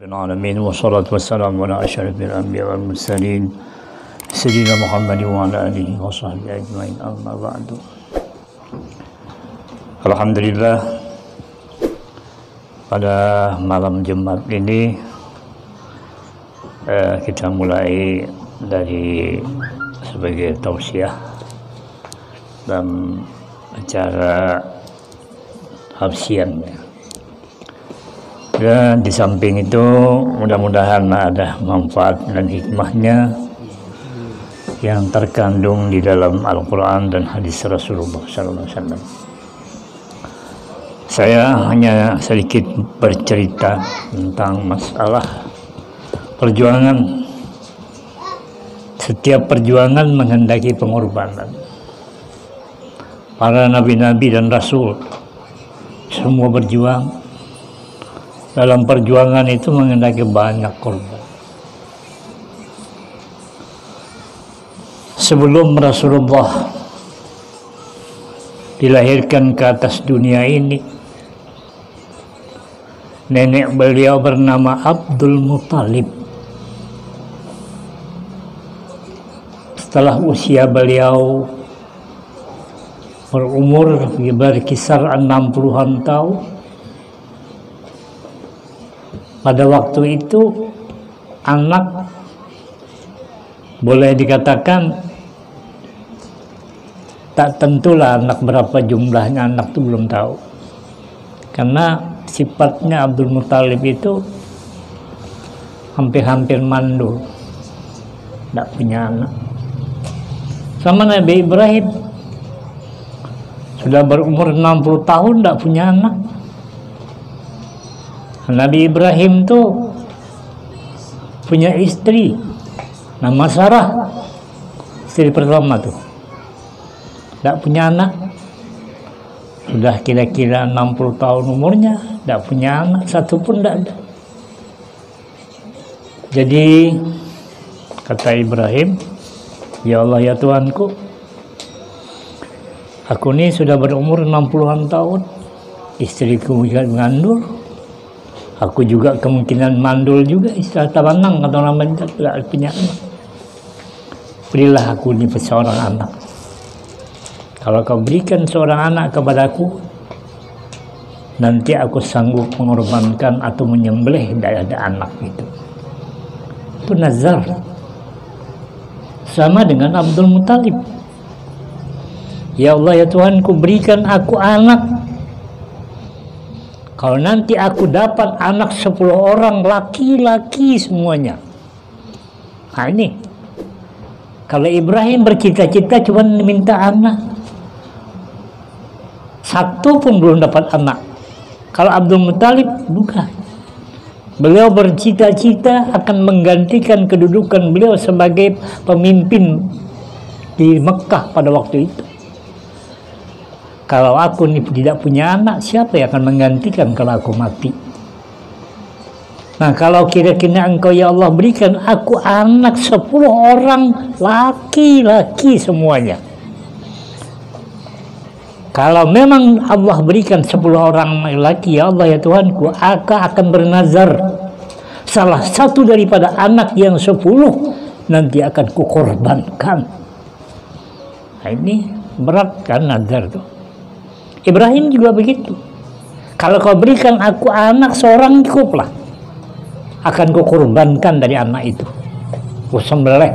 العالمين والصلاة والسلام على أشرف الأنبياء والمرسلين سيدنا محمد وعلى آله وصحبه أجمعين أما بعد. Alhamdulillah, pada malam Jumat ini kita mulai dari sebagai tausiah dan acara hafsian. Dan di samping itu mudah-mudahan ada manfaat dan hikmahnya yang terkandung di dalam Al-Quran dan hadis Rasulullah SAW. Saya hanya sedikit bercerita tentang masalah perjuangan. Setiap perjuangan menghendaki pengorbanan. Para nabi-nabi dan rasul semua berjuang. Dalam perjuangan itu menghendaki banyak korban. Sebelum Rasulullah dilahirkan ke atas dunia ini, nenek beliau bernama Abdul Muthalib. Setelah usia beliau berumur berkisar 60-an tahun, pada waktu itu anak boleh dikatakan tak tentulah anak berapa jumlahnya, anak itu belum tahu. Karena sifatnya Abdul Muthalib itu hampir-hampir mandul, tidak punya anak. Sama Nabi Ibrahim sudah berumur 60 tahun tidak punya anak. Nabi Ibrahim tuh punya istri nama Sarah, istri pertama tuh, tidak punya anak. Sudah kira-kira 60 tahun umurnya, tidak punya anak satu pun tidak ada. Jadi kata Ibrahim, ya Allah ya Tuhanku, aku ini sudah berumur 60-an tahun, istriku mengandung, aku juga kemungkinan mandul juga, istilah tabanang atau namanya tidak punya anak. Berilah aku ini seorang anak. Kalau kau berikan seorang anak kepadaku, nanti aku sanggup mengorbankan atau menyembelih dari ada anak itu. Itu nazar. Sama dengan Abdul Muthalib. Ya Allah ya Tuhanku, berikan aku anak. Kalau nanti aku dapat anak 10 orang laki-laki semuanya. Nah ini, kalau Ibrahim bercita-cita cuma minta anak, satu pun belum dapat anak. Kalau Abdul Muthalib bukan. Beliau bercita-cita akan menggantikan kedudukan beliau sebagai pemimpin di Mekah pada waktu itu. Kalau aku ini tidak punya anak, siapa yang akan menggantikan kalau aku mati? Nah, kalau kira-kira engkau ya Allah berikan aku anak 10 orang laki-laki semuanya. Kalau memang Allah berikan 10 orang laki, ya Allah ya Tuhanku, aku akan bernazar salah satu daripada anak yang 10 nanti akan kukorbankan. Nah, ini berat kan nazar tuh. Ibrahim juga begitu. Kalau kau berikan aku anak seorang cukuplah, akan kukorbankan dari anak itu, ku sembelih.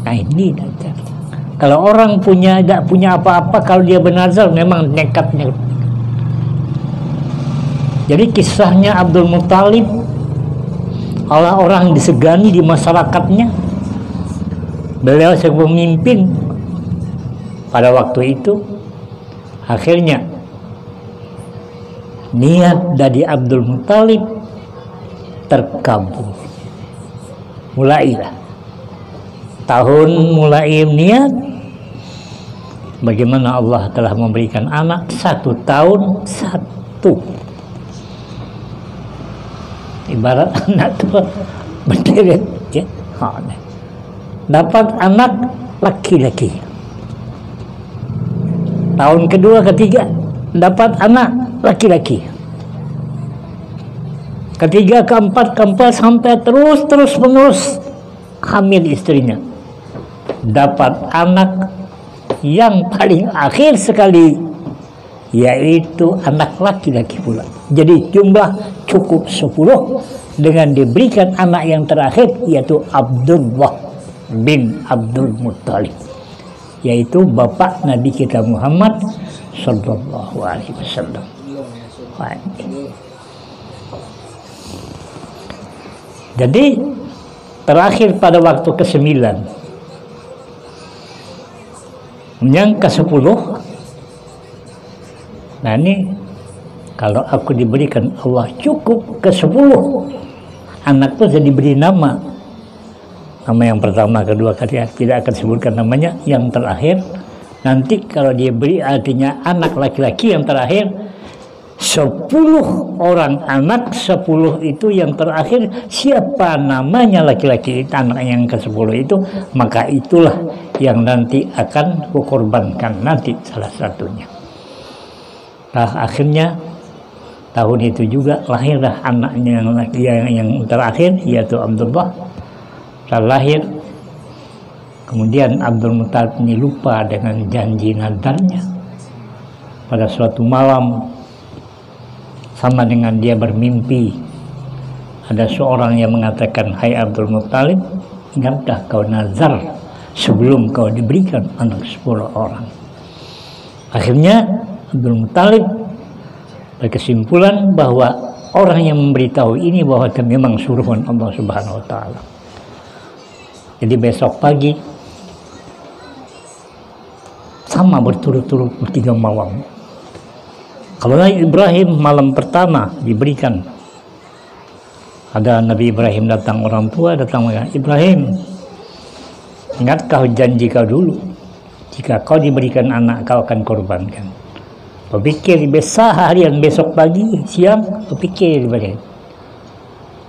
Nah ini nazar. Kalau orang tidak punya apa-apa, kalau dia bernazar memang nekatnya. Jadi kisahnya Abdul Muthalib orang disegani di masyarakatnya. Beliau sebagai pemimpin pada waktu itu. Akhirnya niat dari Abdul Muthalib terkabul. Mulailah tahun mulai niat, bagaimana Allah telah memberikan anak 1 tahun 1. Ibarat anak itu berderet ya. Dapat anak laki-laki. Tahun kedua, ketiga dapat anak laki-laki. ketiga, keempat sampai terus menerus hamil istrinya. Dapat anak yang paling akhir sekali, yaitu anak laki-laki pula. Jadi jumlah cukup 10 dengan diberikan anak yang terakhir, yaitu Abdullah bin Abdul Muttalib, yaitu bapak Nabi kita Muhammad sallallahu alaihi wasallam. Jadi terakhir pada waktu ke-9, yang ke-10. Nah ini kalau aku diberikan Allah cukup ke-10 anak itu jadi diberi nama yang pertama, kedua, ketiga, tidak akan sebutkan namanya. Yang terakhir nanti kalau dia beri artinya anak laki-laki yang terakhir 10 orang anak, 10 itu yang terakhir siapa namanya laki-laki anak yang ke-10 itu, maka itulah yang nanti akan kukorbankan nanti salah satunya. Nah akhirnya tahun itu juga lahirlah anaknya yang terakhir, yaitu Abdullah. Lahir, kemudian Abdul Muttalib ini lupa dengan janji nadarnya. Pada suatu malam sama dengan dia bermimpi, ada seorang yang mengatakan, hai Abdul Muttalib, ingatkah kau nazar sebelum kau diberikan anak 10 orang. Akhirnya Abdul Muttalib berkesimpulan bahwa orang yang memberitahu ini bahwa itu memang suruhan Allah Subhanahu wa Ta'ala. Jadi besok pagi sama berturut-turut 3 malam. Kalau Ibrahim malam pertama diberikan, ada Nabi Ibrahim datang, orang tua datang, Ibrahim, ingat kau janji kau dulu, jika kau diberikan anak kau akan korbankan. Berpikir harian besok pagi, siang berpikir Ibrahim.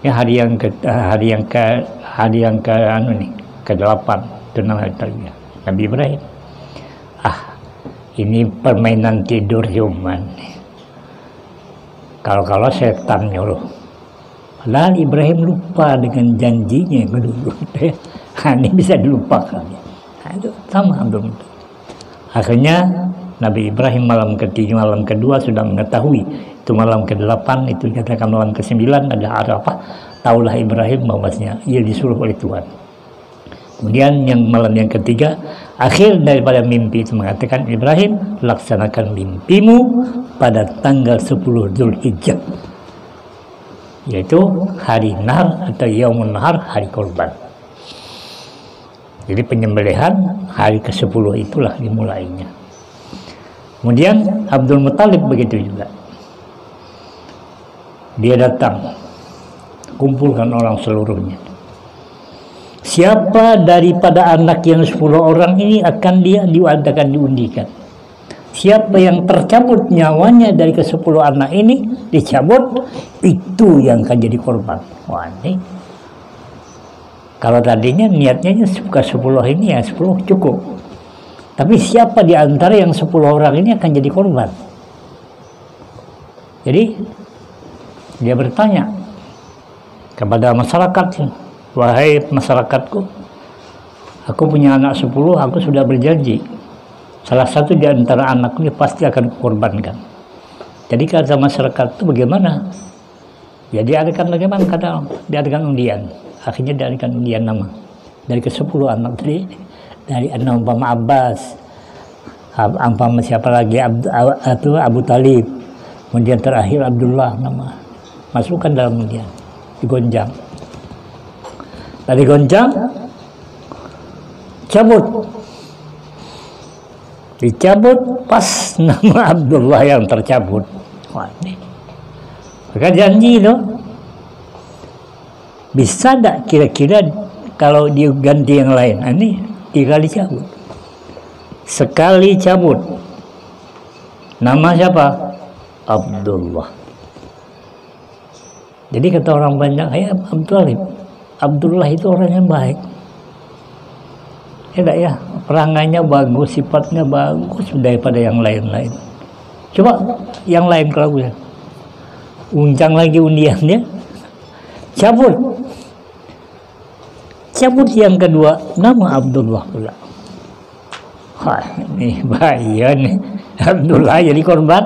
Ya hari yang ke-8 itu namanya tarbiyah Nabi Ibrahim. Ini permainan tidur human. Kalau setan nyuruh. Padahal Ibrahim lupa dengan janjinya yang dulu. Ini bisa dilupakan. Itu sama Abdul Muttalib. Akhirnya Nabi Ibrahim malam kedua sudah mengetahui. Itu malam ke-8, itu dikatakan malam ke-9 ada Arafah. Taulah Ibrahim bahwasanya ia disuruh oleh Tuhan. Kemudian yang malam yang ketiga, akhir daripada mimpi itu mengatakan, Ibrahim, laksanakan mimpimu pada tanggal 10 Dzulhijjah, yaitu hari Nahar atau Yaumun Nahar, hari korban. Jadi penyembelihan hari ke-10 itulah dimulainya. Kemudian Abdul Muttalib begitu juga. Dia datang, kumpulkan orang seluruhnya. Siapa daripada anak yang 10 orang ini akan diundikan. Siapa yang tercabut nyawanya dari ke-10 anak ini, dicabut, itu yang akan jadi korban. Wah, ini kalau tadinya niatnya suka 10 ini ya 10 cukup. Tapi siapa di antara yang 10 orang ini akan jadi korban? Jadi dia bertanya kepada masyarakat, wahai masyarakatku, aku punya anak 10, aku sudah berjanji salah satu di antara anak ini pasti akan kukorbankan. Jadi kata masyarakat itu bagaimana? Ya diadakan bagaimana? Kata diadakan undian. Akhirnya diadakan undian nama dari ke-10 anak tadi, dari umpama Abbas, umpama siapa lagi, Abu Talib, kemudian terakhir Abdullah, nama masukkan dalam undian, digonjang. Dari gonjang, dicabut pas nama Abdullah yang tercabut. Wah, ini maka janji loh. Bisa tak kira-kira kalau dia ganti yang lain? Ini 3 kali cabut. Sekali cabut, nama siapa? Abdullah. Jadi kata orang banyak, Abdullah itu orang yang baik. Ya, perangainya bagus, sifatnya bagus daripada yang lain-lain. Coba yang lain kalau gue uncang lagi undiannya, Cabut yang kedua, nama Abdullah pula. Wah, ini bahaya nih. Abdullah jadi korban.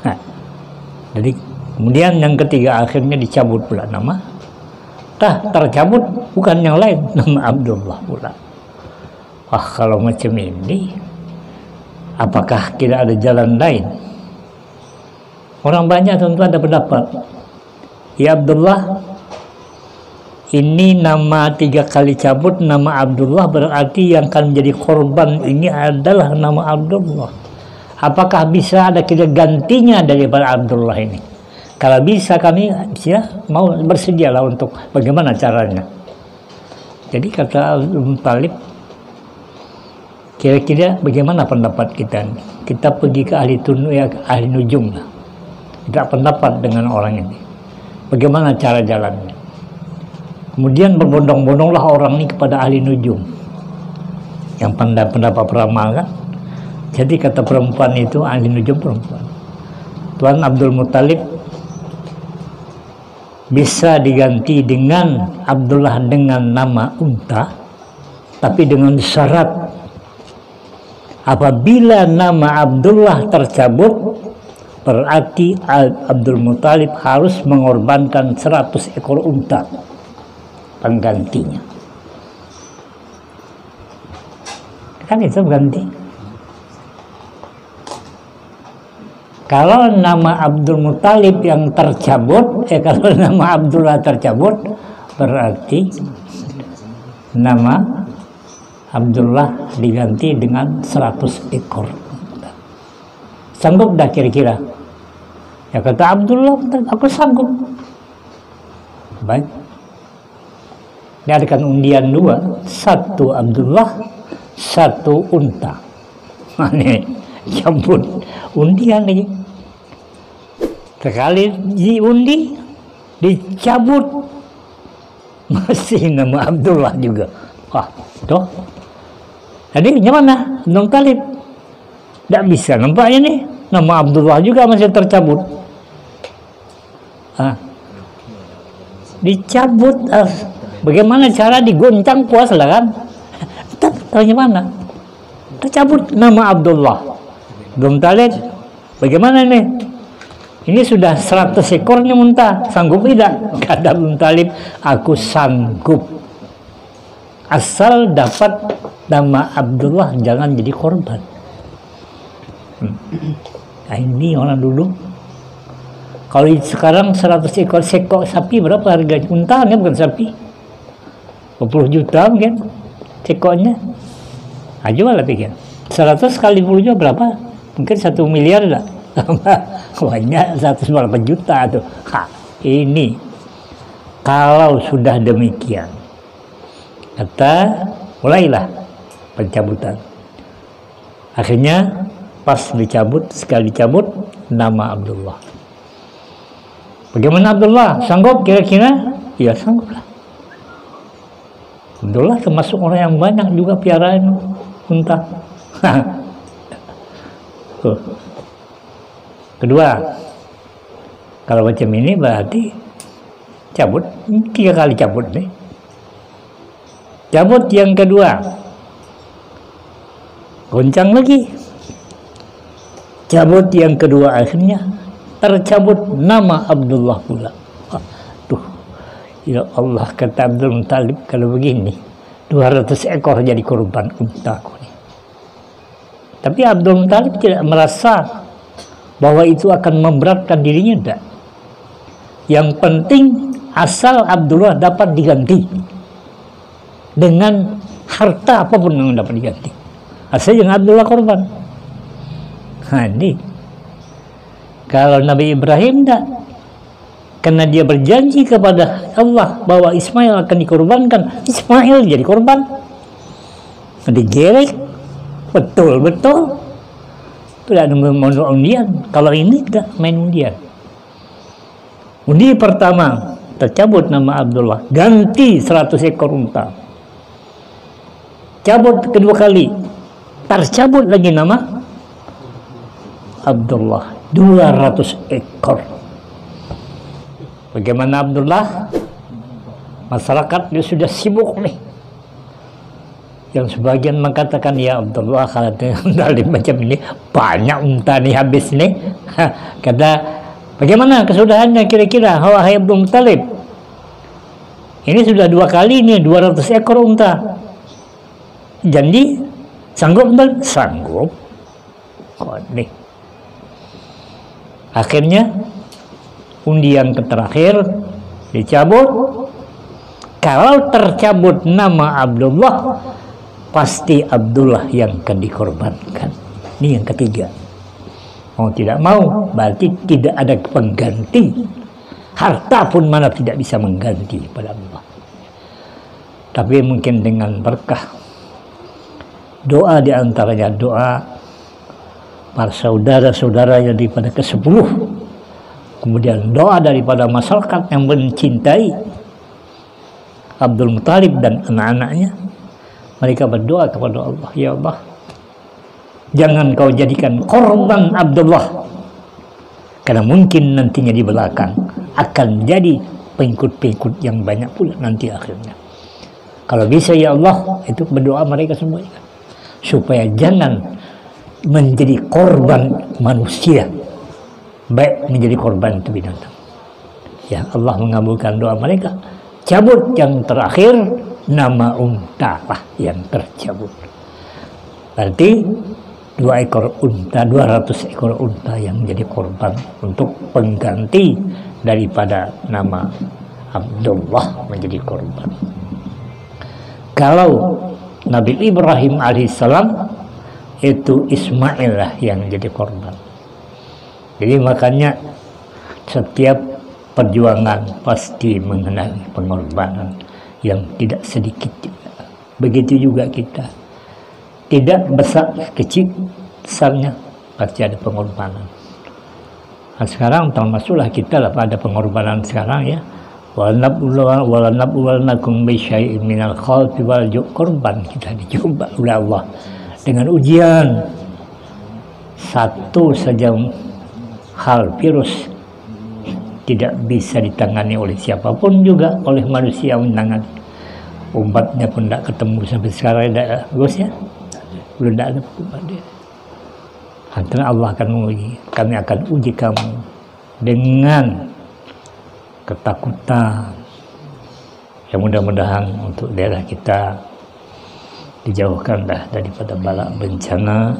Nah, jadi kemudian yang ketiga akhirnya dicabut pula nama. Tercabut bukan yang lain, nama Abdullah pula. Wah, kalau macam ini, apakah tidak ada jalan lain? Orang banyak tentu ada pendapat. Ya Abdullah, ini nama 3 kali cabut nama Abdullah, berarti yang akan menjadi korban ini adalah nama Abdullah. Apakah bisa ada kita gantinya daripada Abdullah ini? Kalau bisa, kami mau bersedialah untuk bagaimana caranya. Jadi kata Abdul Muttalib, kira-kira bagaimana pendapat kita? Kita pergi ke ahli nujum lah. Kita pendapat dengan orang ini. Bagaimana cara jalannya? Kemudian berbondong-bondonglah orang ini kepada ahli nujum yang pendapat peramal kan. Jadi kata perempuan itu, ahli nujum perempuan, Tuan Abdul Muttalib bisa diganti dengan Abdullah dengan nama unta, tapi dengan syarat apabila nama Abdullah tercabut, berarti Abdul Muttalib harus mengorbankan 100 ekor unta penggantinya. Kan itu ganti. Kalau nama Abdul Muttalib yang tercabut, kalau nama Abdullah tercabut, berarti nama Abdullah diganti dengan 100 ekor. Sanggup dah kira-kira? Ya kata Abdullah, aku sanggup. Baik. Diadakan undian 2, 1 Abdullah, 1 unta. Ini cabut undian lagi. Sekali diundi, dicabut, masih nama Abdullah juga. Wah, toh. Jadi gimana? Abdul Muttalib tidak bisa nampaknya nih, nama Abdullah juga masih tercabut. Dicabut. Bagaimana cara digoncang puas lah kan? Tahu gimana? Tercabut nama Abdullah. Abdul Muttalib, bagaimana nih? Ini sudah 100 ekornya unta, sanggup tidak? Kata Abdul Muttalib, aku sanggup. Asal dapat nama Abdullah, jangan jadi korban. Nah, ini orang dulu. Kalau sekarang 100 ekor sekok sapi berapa harganya? Unta kan bukan sapi. 20 juta mungkin sekoknya. Jual lah pikir. 100 kali 10 juta berapa? Mungkin 1 miliar lah. Banyak 108 juta tuh. Ini kalau sudah demikian, kata mulailah pencabutan. Akhirnya pas dicabut, sekali dicabut nama Abdullah. Bagaimana Abdullah? Sanggup kira-kira? Ya sanggup lah. Abdullah termasuk orang yang banyak juga piaraan unta. Kedua, kalau macam ini berarti cabut 3 kali cabut nih. Cabut yang kedua, goncang lagi. Cabut yang kedua akhirnya tercabut nama Abdullah pula. Tuh, ya Allah, kata Abdul Muttalib, kalau begini 200 ekor jadi korban untaku nih. Tapi Abdul Muttalib tidak merasa bahwa itu akan memberatkan dirinya, tidak. Yang penting asal Abdullah dapat diganti dengan harta apapun yang dapat diganti, asal jangan Abdullah korban. Ini kalau Nabi Ibrahim tidak, karena dia berjanji kepada Allah bahwa Ismail akan dikorbankan, Ismail jadi korban, digerek betul-betul. Tidak ada mau undian. Kalau ini tidak main undian. Undi pertama tercabut nama Abdullah, ganti 100 ekor unta. Cabut kedua kali, tercabut lagi nama Abdullah, 200 ekor. Bagaimana Abdullah? Masyarakat dia sudah sibuk nih. Yang sebagian mengatakan, ya Abdullah, kalau dari macam ini banyak unta nih habis nih. Kata, bagaimana kesudahannya kira-kira, wahai Abdul Muttalib? Ini sudah 2 kali nih 200 ekor unta. Janji sanggup enggak? Sanggup. Oh, nih. Akhirnya undian terakhir dicabut. Kalau tercabut nama Abdullah, pasti Abdullah yang akan dikorbankan. Ini yang ketiga. Mau tidak mau, berarti tidak ada pengganti. Harta pun mana tidak bisa mengganti pada Allah. Tapi mungkin dengan berkah doa, diantaranya doa para saudara-saudara yang daripada ke-10, kemudian doa daripada masyarakat yang mencintai Abdul Muttalib dan anak-anaknya. Mereka berdoa kepada Allah, ya Allah, jangan kau jadikan korban Abdullah, karena mungkin nantinya di belakang akan jadi pengikut-pengikut yang banyak pula nanti akhirnya. Kalau bisa ya Allah, itu berdoa mereka semuanya, supaya jangan menjadi korban manusia, baik menjadi korban itu binatang. Ya Allah mengabulkan doa mereka. Cabut yang terakhir, nama unta lah yang tercabut. Berarti 2 ekor unta, 200 ekor unta yang menjadi korban untuk pengganti daripada nama Abdullah menjadi korban. Kalau Nabi Ibrahim alaihissalam, itu Ismail lah yang jadi korban. Jadi makanya setiap perjuangan pasti mengenai pengorbanan yang tidak sedikit juga. Begitu juga kita, tidak besar kecil besarnya pasti ada pengorbanan. Nah, sekarang termasuklah kita lah pada pengorbanan sekarang ya. Walanabluwannakum bisyai'in minal khawfi wal ju', korban kita dicoba oleh Allah dengan ujian. Satu saja hal virus tidak bisa ditangani oleh siapapun juga, oleh manusia menangani. Obatnya pun tidak ketemu sampai sekarang, ada Gus ya, belum ada obat dia. Antara Allah akan menguji, kami akan uji kamu dengan ketakutan. Ya mudah-mudahan untuk daerah kita dijauhkanlah daripada bala bencana,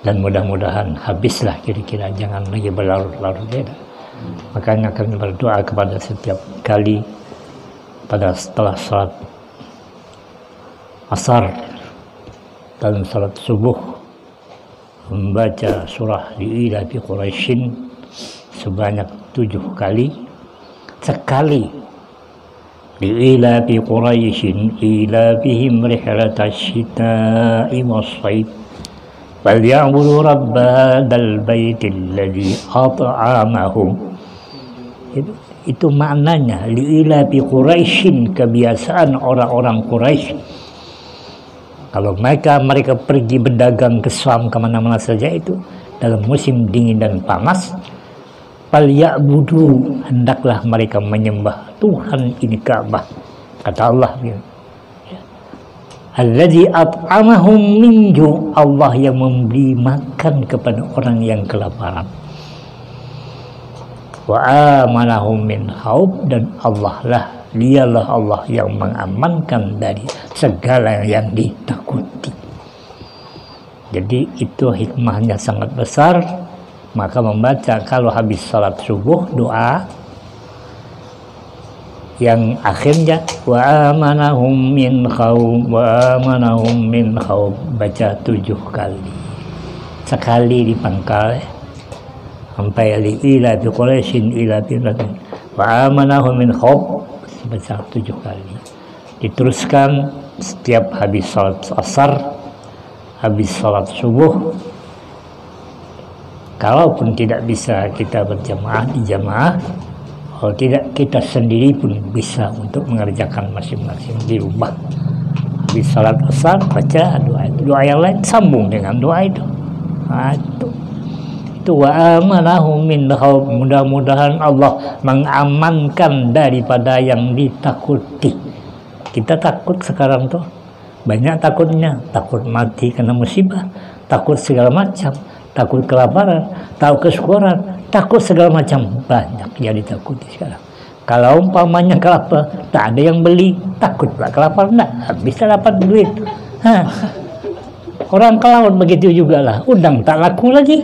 dan mudah-mudahan habislah kira-kira, jangan lagi berlarut-larut daerah. Makanya kami berdoa kepada setiap kali pada setelah salat asar dan salat subuh membaca surah Li'ilafi Quraisyin sebanyak 7 kali. Sekali Li'ilafi Quraisyin ilafihim rihlatash shita'i was-shayf فَلْيَعْبُدُوا رَبَّ هَذَا الْبَيْتِ الَّذِي أَطْعَمَهُمْ. Itu maknanya li'ilafi Quraisyin, kebiasaan orang-orang Quraisy. Kalau mereka pergi berdagang ke Syam, kemana-mana saja itu dalam musim dingin dan panas, فَلْيَعْبُدُوا, hendaklah mereka menyembah Tuhan ini Ka'bah. Kata Allah, Alladzi at'amahum min ju', Allah yang memberi makan kepada orang yang kelaparan. Wa amanahum min khauf, dan Allah lah, dialah Allah yang mengamankan dari segala yang ditakuti. Jadi itu hikmahnya sangat besar. Maka membaca kalau habis salat subuh doa yang akhirnya wa amanahum min khawf, wa amanahum min khawf, baca 7 kali, sekali dipangkal sampai ila bi Quraisyin ila bi wa amanahum min khawf, baca 7 kali. Diteruskan setiap habis salat asar, habis salat subuh. Kalaupun tidak bisa kita berjamaah di jamaah, kalau tidak kita sendiri pun bisa untuk mengerjakan masing-masing di rumah. Habis salat asar baca doa itu, doa yang lain sambung dengan doa itu. Nah, itu itu wa amanahum min khauf, mudah-mudahan Allah mengamankan daripada yang ditakuti. Kita takut sekarang tuh banyak takutnya, takut mati kena musibah, takut segala macam, takut kelaparan, takut kesukaran, takut segala macam, banyak yang ditakuti sekarang. Kalau umpamanya kelapa tak ada yang beli, takut pula kelaparan, tak bisa dapat duit. Orang ke laut begitu juga lah, udang tak laku lagi,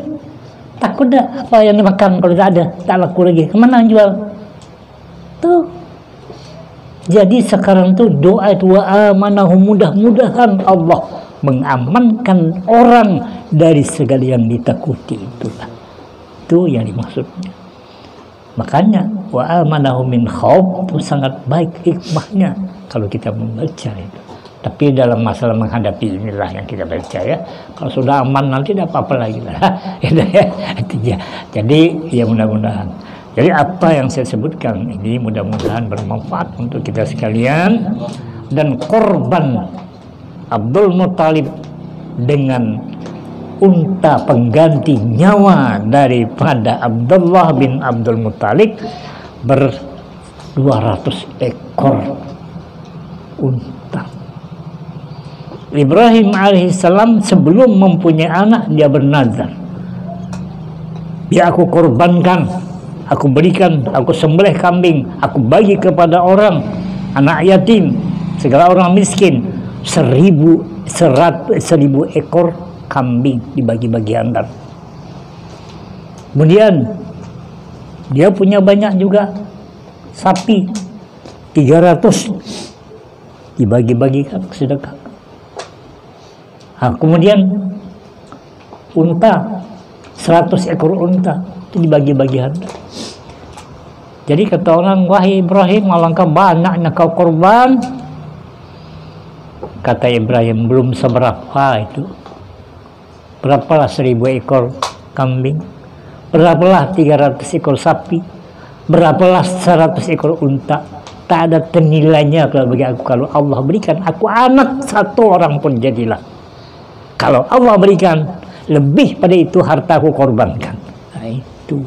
takut dah apa yang dimakan kalau tak ada, tak laku lagi, kemana jual? Tuh. Jadi sekarang tuh doa itu wa amanahum, mudah-mudahan Allah mengamankan orang dari segala yang ditakuti, itulah. Itu yang dimaksudnya. Makanya wa amanahum min khauf itu sangat baik hikmahnya kalau kita membaca itu. Tapi dalam masalah menghadapi inilah yang kita baca ya. Kalau sudah aman nanti tidak apa-apa lagi lah. Jadi ya mudah-mudahan. Jadi apa yang saya sebutkan ini mudah-mudahan bermanfaat untuk kita sekalian. Dan korban Abdul Muthalib dengan unta pengganti nyawa daripada Abdullah bin Abdul Muthalib 200 ekor unta. Ibrahim alaihissalam sebelum mempunyai anak dia bernazar, ya aku korbankan, aku berikan, aku sembelih kambing, aku bagi kepada orang anak yatim, segala orang miskin, 1.000 ekor kambing dibagi-bagi antar. Kemudian dia punya banyak juga sapi, 300 dibagi-bagikan sedekah. Kemudian unta, 100 ekor unta itu dibagi-bagi antar. Jadi kata orang, wahai Ibrahim, alangkah banyaknya kau korban. Kata Ibrahim, belum seberapa itu. Berapalah 1.000 ekor kambing, berapalah 300 ekor sapi, berapalah 100 ekor unta. Tak ada ternilainya kalau bagi aku. Kalau Allah berikan aku anak satu orang pun jadilah. Kalau Allah berikan lebih pada itu, hartaku korbankan. Nah, itu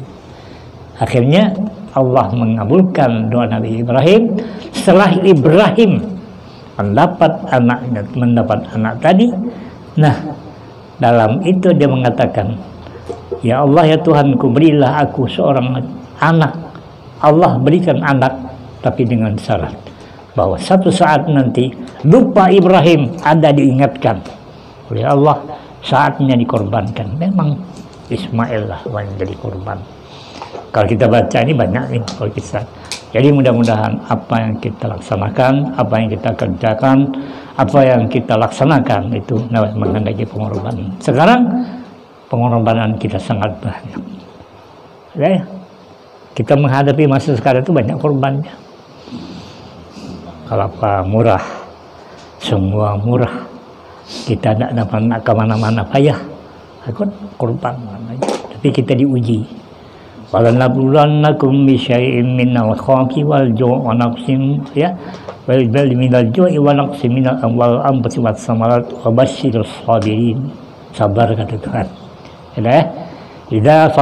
akhirnya Allah mengabulkan doa Nabi Ibrahim. Setelah Ibrahim mendapat anak tadi, nah dalam itu dia mengatakan, ya Allah ya Tuhanku, berilah aku seorang anak. Allah berikan anak, tapi dengan syarat bahwa satu saat nanti lupa Ibrahim ada diingatkan oleh Allah, saatnya dikorbankan. Memang Ismail lah yang jadi korban. Kalau kita baca ini banyak nih kalau kisah. Jadi mudah-mudahan apa yang kita laksanakan, apa yang kita kerjakan, apa yang kita laksanakan itu menghendaki pengorbanan. Sekarang pengorbanan kita sangat banyak. Ya, kita menghadapi masa sekarang itu banyak korbannya. Kalau apa murah, semua murah. Kita tidak dapat nak kemana-mana payah, ikut korban. Tapi kita diuji. Walanabluwannakum bisyai'in minal khawfi wal ju'i wa naqsin ya wal bal minal ju'i wa naqsin minal amwal anfusi was samarat wa basyirus sabirin. Sabar kata Tuhan. Ya. Idza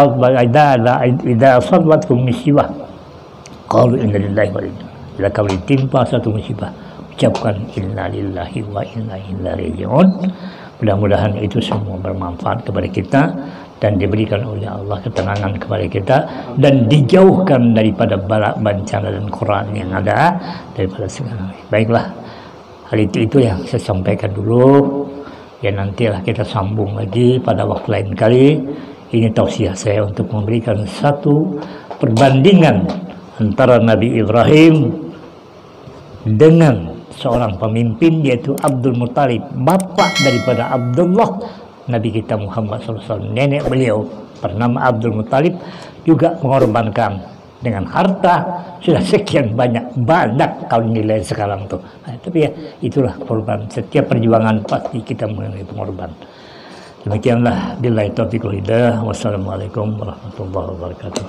asabatkum musibah qalu inna lillahi wa inna ilaihi raji'un. Bila kau ditimpa satu musibah, ucapkan inna lillahi wa inna ilaihi raji'un. Mudah-mudahan itu semua bermanfaat kepada kita dan diberikan oleh Allah ketenangan kepada kita dan dijauhkan daripada bala bencana dan Quran yang ada daripada segala. Baiklah, hal itu yang saya sampaikan dulu. Ya nantilah kita sambung lagi pada waktu lain kali. Ini tausiah saya untuk memberikan satu perbandingan antara Nabi Ibrahim dengan seorang pemimpin yaitu Abdul Muthalib, bapak daripada Abdullah, Nabi kita Muhammad SAW. Nenek beliau bernama Abdul Muthalib juga mengorbankan dengan harta sudah sekian banyak kalau nilai sekarang tuh. Nah, tapi ya itulah korban. Setiap perjuangan pasti kita mengenai pengorban. Demikianlah billahi taufiq wal hidayah. Wassalamualaikum warahmatullahi wabarakatuh.